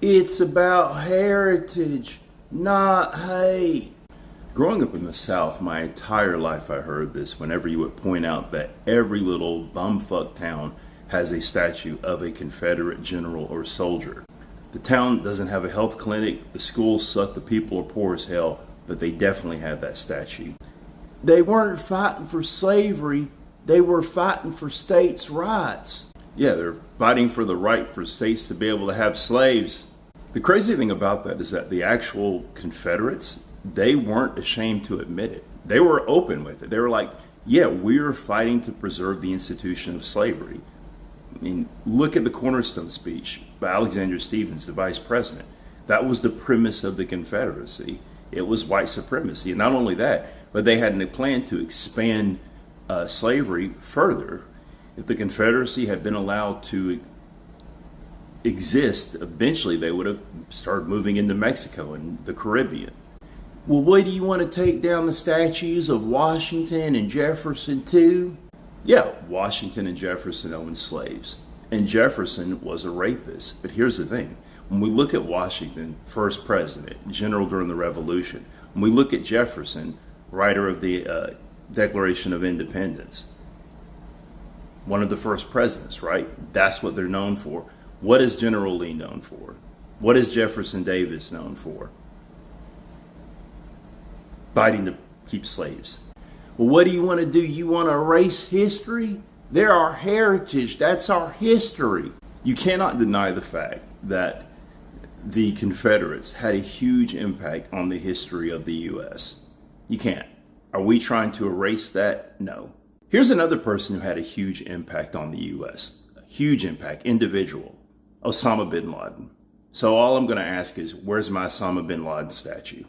It's about heritage, not hate. Growing up in the South, my entire life I heard this whenever you would point out that every little bumfuck town has a statue of a Confederate general or soldier. The town doesn't have a health clinic, the schools suck, the people are poor as hell, but they definitely have that statue. They weren't fighting for slavery, they were fighting for states' rights. Yeah, they're fighting for the right for states to be able to have slaves. The crazy thing about that is that the actual Confederates, they weren't ashamed to admit it. They were open with it. They were like, yeah, we're fighting to preserve the institution of slavery. I mean, look at the Cornerstone speech by Alexander Stephens, the vice president. That was the premise of the Confederacy. It was white supremacy. And not only that, but they had a plan to expand slavery further. If the Confederacy had been allowed to exist, eventually they would have started moving into Mexico and the Caribbean. Well, what do you want to take down the statues of Washington and Jefferson too? Yeah, Washington and Jefferson owned slaves. And Jefferson was a rapist. But here's the thing. When we look at Washington, first president, general during the Revolution, when we look at Jefferson, writer of the Declaration of Independence, one of the first presidents, right? That's what they're known for. What is General Lee known for? What is Jefferson Davis known for? Fighting to keep slaves. Well, what do you want to do? You want to erase history? They're our heritage. That's our history. You cannot deny the fact that the Confederates had a huge impact on the history of the U.S. You can't. Are we trying to erase that? No. Here's another person who had a huge impact on the U.S. A huge impact, individual. Osama bin Laden. So all I'm going to ask is, where's my Osama bin Laden statue?